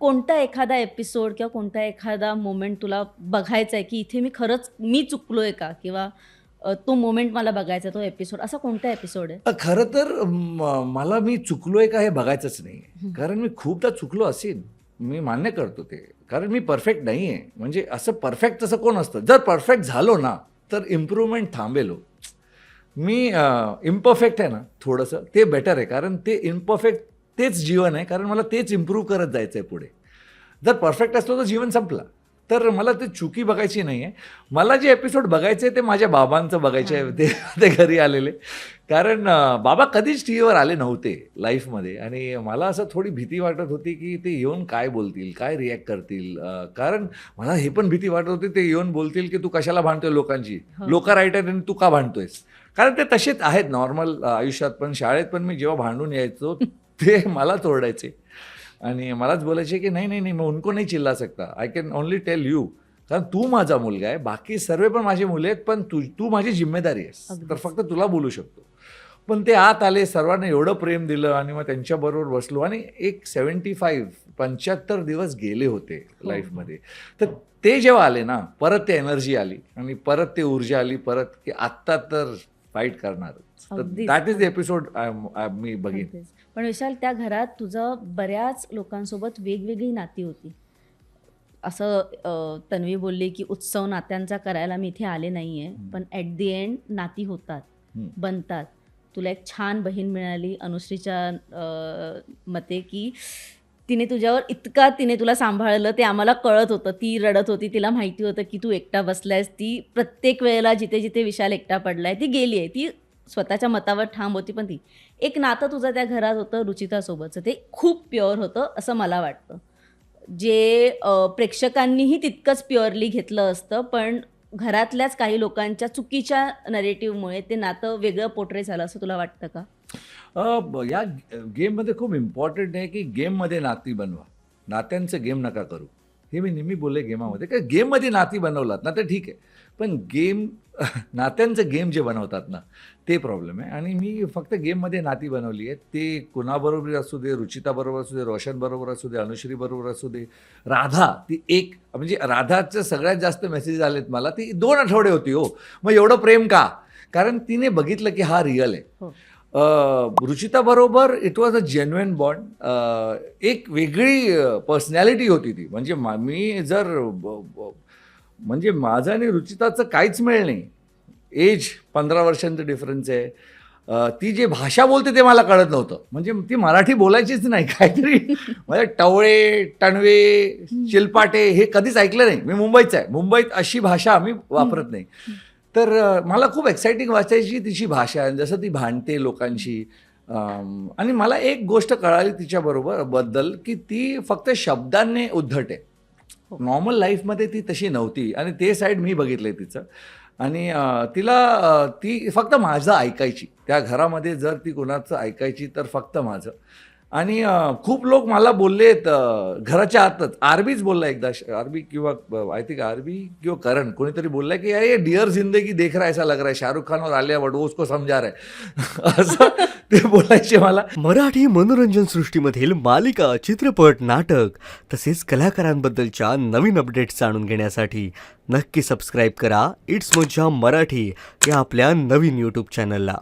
कोणता एखादा एपिसोड किंवा कोणता एखादा मोमेंट तुला बघायचा आहे, की इथे मी खरंच मी चुकलोय का? किंवा तो मोमेंट मला बघायचा तो एपिसोड असा कोणता एपिसोड आहे? खरं तर मला मी चुकलोय का हे बघायचंच नाही आहे. हं. कारण मी खूपदा चुकलो असेन. मी मान्य करतो ते. कारण मी परफेक्ट नाही आहे. म्हणजे असं परफेक्ट तसं कोण असतं. जर परफेक्ट झालो ना, तर इम्प्रूव्हमेंट थांबेल हो. मी इम्परफेक्ट आहे ना थोडंसं, ते बेटर आहे. कारण ते इम्परफेक्ट तेच जीवन आहे. कारण मला तेच इम्प्रूव्ह करत जायचं आहे पुढे. जर परफेक्ट असलो तर जीवन संपला. तर मला ते चुकी बघायची नाही आहे. मला जे एपिसोड बघायचे ते माझ्या बाबांचं बघायचे आहे. ते ते घरी आलेले. कारण बाबा कधीच टीव्हीवर आले नव्हते लाईफमध्ये आणि मला असं थोडी भीती वाटत होती, की ते येऊन काय बोलतील, काय रिॲक्ट करतील. कारण मला हे पण भीती वाटत होती ते येऊन बोलतील, की "तू कशाला भांडतोय लोकांची? हो. लोकं राईट आहेत आणि तू का भांडतोयस?" कारण ते तसेच आहेत नॉर्मल आयुष्यात पण, शाळेत पण मी जेव्हा भांडून यायचो ते मलाच ओरडायचे. आणि मलाच बोलायचे की "नहीं, नहीं, नहीं, मैं उनको नहीं चिल्ला सकता. I can only tell you. कारण तू माझा मुलगा आहे. बाकी सर्व पण माझे मुले आहेत, पण तू माझी जिम्मेदारी आहेस. तर अगदीच. फक्त तुला बोलू शकतो." पण ते आत आले, सर्वांना एवढं प्रेम दिलं आणि मग त्यांच्याबरोबर बसलो आणि एक 75 दिवस गेले होते हो. लाईफमध्ये. तर ते जेव्हा आले ना, परत ते एनर्जी आली आणि परत ते ऊर्जा आली परत, की आत्ता तर फाईट करणारच. तर अगदीच. दॅट इज द एपिसोड मी बघीन. अगदीच. पण विशाल त्या घरात तुझं बऱ्याच लोकांसोबत वेगवेगळी नाती होती. असं तन्वी बोलली, की उत्सव नात्यांचा करायला मी इथे आले नाहीये. पण ॲट द एंड नाती होतात, हं. बनतात. तुला एक छान बहीण मिळाली अनुश्रीच्या मते, की तिने तुला सांभाळलं ते आम्हाला कळत होतं. ती रडत होती. तिला माहिती होतं, की तू एकटा बसलायस. ती प्रत्येक वेळेला जिथे-जिथे विशाल एकटा पडलाय ती गेली आहे. ती स्वतःच्या मतावर ठाम होती. पण ती एक नातं तुझं त्या घरात होतं रुचितासोबतचं. ते खूप प्युअर होतं असं मला वाटतं. जे प्रेक्षकांनीही तितकंच प्युअरली घेतलं असतं, पण घरातल्याच काही लोकांच्या चुकीच्या नरेटिव्हमुळे ते नातं वेगळं पोर्ट्रे झालं असं तुला वाटतं का? या गेममध्ये खूप इम्पॉर्टंट आहे की गेममध्ये नाती बनवा. नात्यांचं गेम नका करू. हे मी नेहमी बोलले गेमामध्ये, की गेममध्ये नाती बनवलात ना तर ठीक आहे. पण गेम नात्यांचं गेम जे बनवतात ना, ते प्रॉब्लेम आहे आणि मी फक्त गेममध्ये नाती बनवली आहेत. ते कुणाबरोबर असू दे, रुचिताबरोबर असू दे, रोशनबरोबर असू दे, अनुश्रीबरोबर असू दे, राधा ती एक म्हणजे राधाचं सगळ्यात जास्त मेसेज आलेत मला. ती 2 आठवडे होती हो. मग एवढं प्रेम का? कारण तिने बघितलं की हा रिअल आहे. हो. रुचिताबरोबर it was a genuine bond. एक वेगळी पर्सनॅलिटी होती ती. म्हणजे मी जर म्हणजे माझं आणि रुचिताचं काहीच मेळ नाही. एज 15 वर्षांचं डिफरन्स आहे. ती जी भाषा बोलते ते मला कळत नव्हतं. म्हणजे ती मराठी बोलायचीच नाही. काहीतरी म्हणजे टवळे, टणवे, चिलपाटे हे कधीच ऐकलं नाही. मी मुंबईचा आहे. मुंबईत अशी भाषा आम्ही वापरत नाही. तर मला खूप एक्साइटिंग वाचायची तिची भाषा, जसं ती भांडते लोकांशी. आणि मला एक गोष्ट कळाली बद्दल, की ती फक्त शब्दांनी उद्धट आहे. हो. नॉर्मल लाईफमध्ये ती तशी नव्हती आणि ते साईड मी बघितलंय तिचं. आणि ती फक्त माझं ऐकायची. त्या घरामध्ये जर ती कोणाचं ऐकायची तर फक्त माझं. आणि खूप लोक मला बोललेत घराच्या आतच. आरबीच बोलला एकदा, आरबी किंवा आय थिंक आरबी किंवा करण कोणीतरी बोलला, की "अरे डिअर जिंदगी देख रहा है ऐसा लग रहा है, शाहरुख खान और आलिया भट्ट वो उसको समझा रहा है." असं ते बोलायचे मला. मराठी मनोरंजन सृष्टीमधील मालिका, चित्रपट, नाटक तसेच कलाकारांबद्दलच्या नवीन अपडेट्स जाणून घेण्यासाठी नक्की सबस्क्राईब करा इट्स मज्जा मराठी या आपल्या नवीन यूट्यूब चॅनलला.